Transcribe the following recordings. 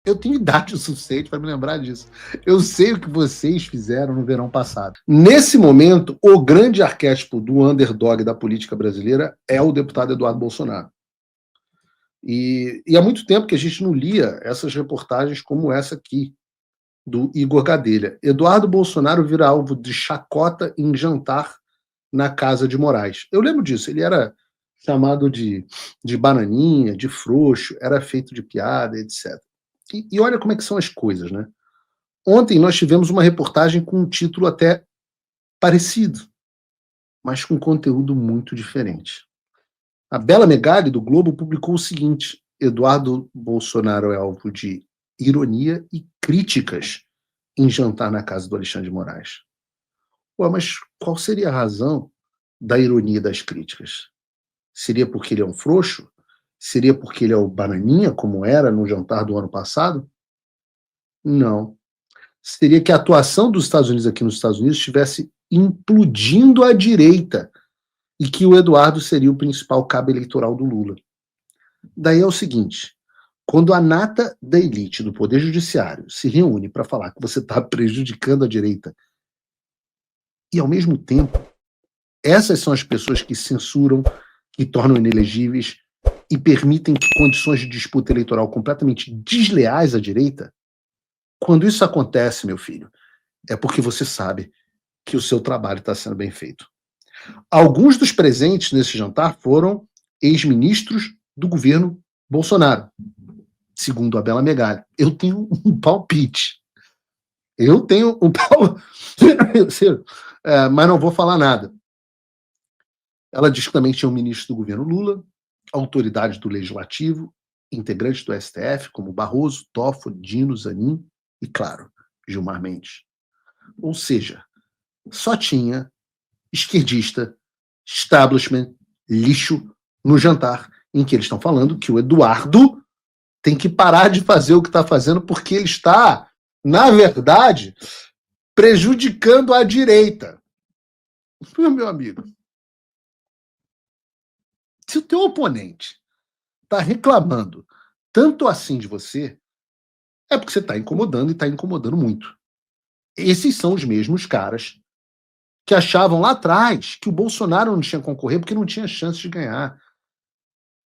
Eu tenho idade o suficiente para me lembrar disso. Eu sei o que vocês fizeram no verão passado. Nesse momento, o grande arquétipo do underdog da política brasileira é o deputado Eduardo Bolsonaro. E há muito tempo que a gente não lia essas reportagens como essa aqui, do Igor Gadelha. Eduardo Bolsonaro vira alvo de chacota em jantar na casa de Moraes. Eu lembro disso, ele era chamado de bananinha, de frouxo, era feito de piada, etc. E olha como é que são as coisas, né? Ontem nós tivemos uma reportagem com um título até parecido, mas com conteúdo muito diferente. A Bela Megali, do Globo, publicou o seguinte: Eduardo Bolsonaro é alvo de ironia e críticas em jantar na casa do Alexandre de Moraes. Ué, mas qual seria a razão da ironia e das críticas? Seria porque ele é um frouxo? Seria porque ele é o bananinha, como era no jantar do ano passado? Não. Seria que a atuação dos Estados Unidos aqui nos Estados Unidos estivesse implodindo a direita e que o Eduardo seria o principal cabo eleitoral do Lula. Daí é o seguinte: quando a nata da elite do Poder Judiciário se reúne para falar que você está prejudicando a direita e, ao mesmo tempo, essas são as pessoas que censuram, que tornam inelegíveis e permitem condições de disputa eleitoral completamente desleais à direita, quando isso acontece, meu filho, é porque você sabe que o seu trabalho está sendo bem feito. Alguns dos presentes nesse jantar foram ex-ministros do governo Bolsonaro, segundo a Bela Megali. Eu tenho um palpite. Eu tenho um palpite. Mas não vou falar nada. Ela diz que também tinha um ministro do governo Lula, autoridades do Legislativo, integrantes do STF, como Barroso, Toffoli, Dino, Zanin e, claro, Gilmar Mendes. Ou seja, só tinha esquerdista, establishment, lixo no jantar, em que eles estão falando que o Eduardo tem que parar de fazer o que está fazendo porque ele está, na verdade, prejudicando a direita. Meu amigo, se o teu oponente está reclamando tanto assim de você, é porque você está incomodando e está incomodando muito. Esses são os mesmos caras que achavam lá atrás que o Bolsonaro não tinha concorrer porque não tinha chance de ganhar.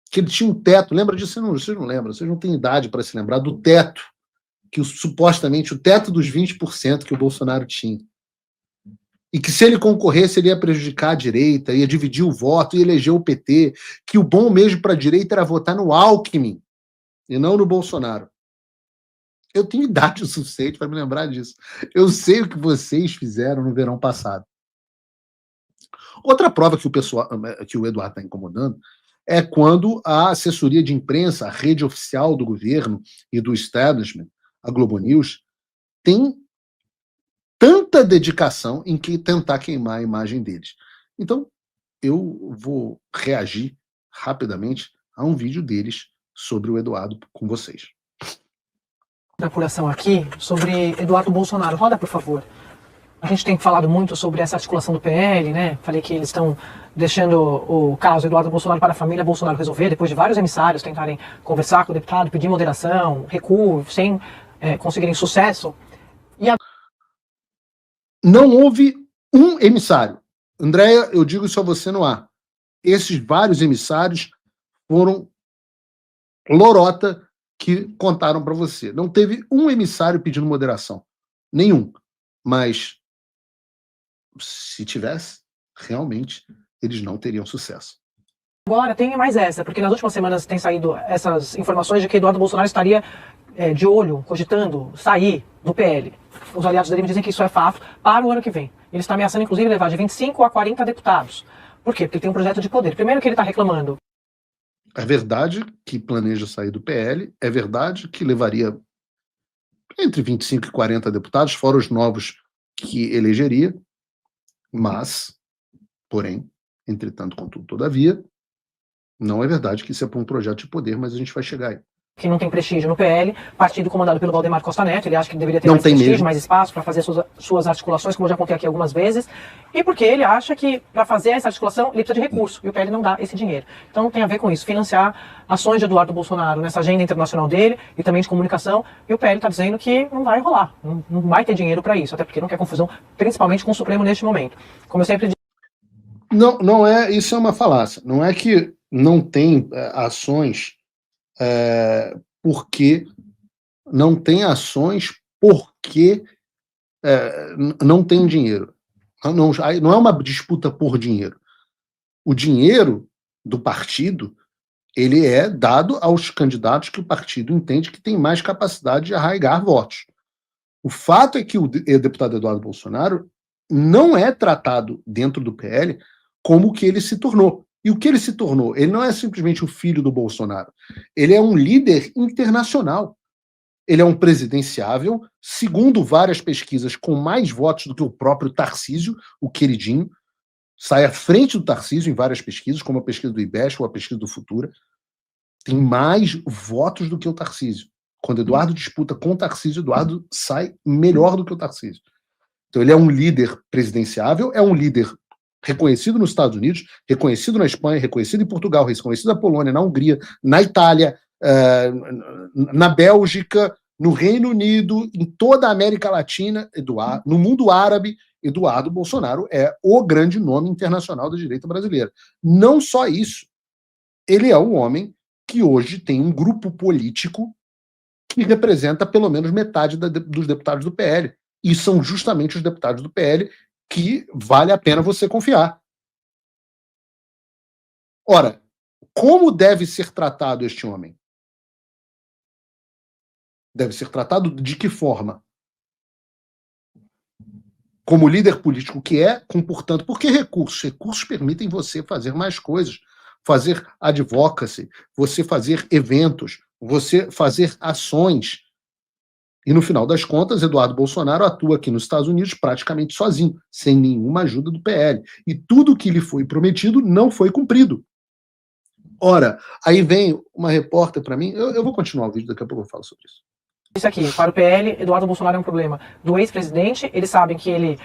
Que ele tinha um teto. Lembra disso? Vocês não lembram. Vocês não têm idade para se lembrar do teto, que supostamente o teto dos 20% que o Bolsonaro tinha. E que se ele concorresse, ele ia prejudicar a direita, ia dividir o voto, ia eleger o PT, que o bom mesmo para a direita era votar no Alckmin e não no Bolsonaro. Eu tenho idade o suficiente para me lembrar disso. Eu sei o que vocês fizeram no verão passado. Outra prova que o Eduardo está incomodando é quando a assessoria de imprensa, a rede oficial do governo e do establishment, a Globo News, tem tanta dedicação em que tentar queimar a imagem deles. Então, eu vou reagir rapidamente a um vídeo deles sobre o Eduardo com vocês. Da apuração aqui sobre Eduardo Bolsonaro. Roda, por favor. A gente tem falado muito sobre essa articulação do PL, né? Falei que eles estão deixando o caso Eduardo Bolsonaro para a família Bolsonaro resolver, depois de vários emissários tentarem conversar com o deputado, pedir moderação, recuo, sem conseguirem sucesso. Não houve um emissário. Andréia, eu digo isso a você no ar. Esses vários emissários foram lorota que contaram para você. Não teve um emissário pedindo moderação. Nenhum. Mas se tivesse, realmente, eles não teriam sucesso. Agora tem mais essa, porque nas últimas semanas tem saído essas informações de que Eduardo Bolsonaro estaria de olho, cogitando sair do PL. Os aliados dele me dizem que isso é fato para o ano que vem. Ele está ameaçando, inclusive, levar de 25 a 40 deputados. Por quê? Porque ele tem um projeto de poder. Primeiro que ele está reclamando. É verdade que planeja sair do PL, é verdade que levaria entre 25 e 40 deputados, fora os novos que elegeria, mas, porém, entretanto, contudo, todavia, não é verdade que isso é para um projeto de poder, mas a gente vai chegar aí. que não tem prestígio no PL, partido comandado pelo Valdemar Costa Neto, ele acha que deveria ter Não mais tem prestígio, mesmo. mais espaço para fazer suas articulações, como eu já contei aqui algumas vezes, e porque ele acha que para fazer essa articulação ele precisa de recurso, e o PL não dá esse dinheiro. Então tem a ver com isso, financiar ações de Eduardo Bolsonaro nessa agenda internacional dele e também de comunicação, e o PL está dizendo que não vai rolar, não vai ter dinheiro para isso, até porque não quer confusão, principalmente com o Supremo neste momento. Como eu sempre digo. Não é, isso é uma falácia. Não é que não tem ações porque não tem ações porque não tem dinheiro. Não é uma disputa por dinheiro. O dinheiro do partido ele é dado aos candidatos que o partido entende que tem mais capacidade de arraigar votos. O fato é que o deputado Eduardo Bolsonaro não é tratado dentro do PL como o que ele se tornou. E o que ele se tornou? Ele não é simplesmente o filho do Bolsonaro. Ele é um líder internacional. Ele é um presidenciável, segundo várias pesquisas, com mais votos do que o próprio Tarcísio, o queridinho. Sai à frente do Tarcísio em várias pesquisas, como a pesquisa do IBEST ou a pesquisa do Futura. Tem mais votos do que o Tarcísio. Quando Eduardo disputa com o Tarcísio, Eduardo sai melhor do que o Tarcísio. Então ele é um líder presidenciável, é um líder reconhecido nos Estados Unidos, reconhecido na Espanha, reconhecido em Portugal, reconhecido na Polônia, na Hungria, na Itália, na Bélgica, no Reino Unido, em toda a América Latina, no mundo árabe. Eduardo Bolsonaro é o grande nome internacional da direita brasileira. Não só isso, ele é o homem que hoje tem um grupo político que representa pelo menos metade dos deputados do PL. E são justamente os deputados do PL que vale a pena você confiar. Ora, como deve ser tratado este homem? Deve ser tratado de que forma? Como líder político que é, portanto, por que recursos? Recursos permitem você fazer mais coisas, fazer advocacy, você fazer eventos, você fazer ações. E no final das contas, Eduardo Bolsonaro atua aqui nos Estados Unidos praticamente sozinho, sem nenhuma ajuda do PL. E tudo que lhe foi prometido não foi cumprido. Ora, aí vem uma repórter para mim, eu vou continuar o vídeo, daqui a pouco eu falo sobre isso. Isso aqui, para o PL, Eduardo Bolsonaro é um problema do ex-presidente, eles sabem que ele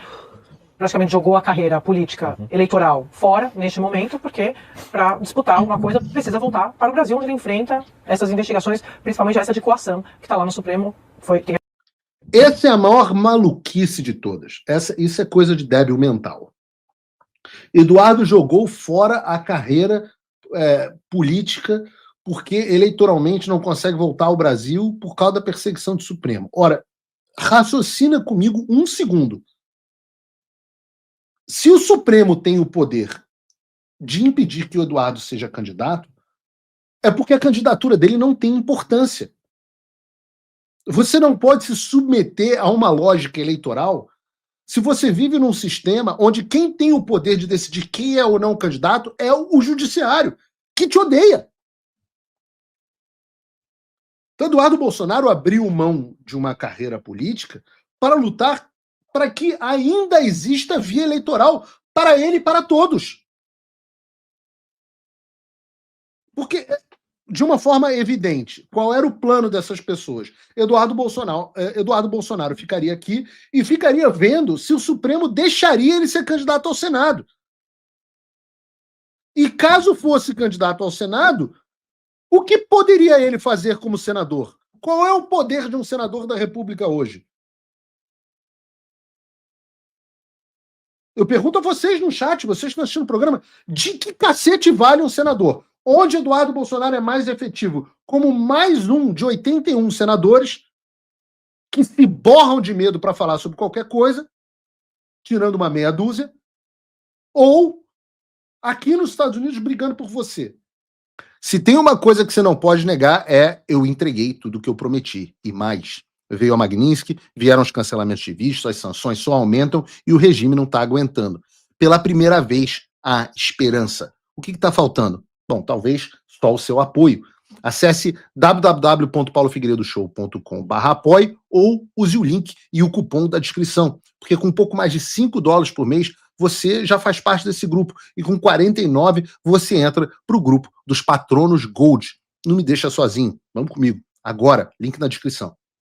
praticamente jogou a carreira política eleitoral fora neste momento, porque para disputar alguma coisa precisa voltar para o Brasil, onde ele enfrenta essas investigações, principalmente essa de coação, que está lá no Supremo. Essa é a maior maluquice de todas. Isso é coisa de débil mental. Eduardo jogou fora a carreira política porque eleitoralmente não consegue voltar ao Brasil por causa da perseguição do Supremo. Ora, raciocina comigo um segundo. Se o Supremo tem o poder de impedir que o Eduardo seja candidato, é porque a candidatura dele não tem importância. Você não pode se submeter a uma lógica eleitoral se você vive num sistema onde quem tem o poder de decidir quem é ou não candidato é o judiciário, que te odeia. Então, Eduardo Bolsonaro abriu mão de uma carreira política para lutar para que ainda exista via eleitoral para ele e para todos. Porque, de uma forma evidente, qual era o plano dessas pessoas? Eduardo Bolsonaro ficaria aqui e ficaria vendo se o Supremo deixaria ele ser candidato ao Senado. E caso fosse candidato ao Senado, o que poderia ele fazer como senador? Qual é o poder de um senador da República hoje? Eu pergunto a vocês no chat, vocês que estão assistindo o programa, de que cacete vale um senador? Onde Eduardo Bolsonaro é mais efetivo? Como mais um de 81 senadores que se borram de medo para falar sobre qualquer coisa, tirando uma meia dúzia, ou aqui nos Estados Unidos brigando por você. Se tem uma coisa que você não pode negar eu entreguei tudo o que eu prometi, e mais. Veio a Magnitsky, vieram os cancelamentos de vistos, as sanções só aumentam e o regime não está aguentando. Pela primeira vez, há esperança. O que está faltando? Bom, talvez só o seu apoio. Acesse www.paulofigueiredoshow.com/apoie ou use o link e o cupom da descrição, porque com um pouco mais de $5 por mês, você já faz parte desse grupo, e com 49 você entra para o grupo dos patronos Gold. Não me deixa sozinho. Vamos comigo. Agora, link na descrição.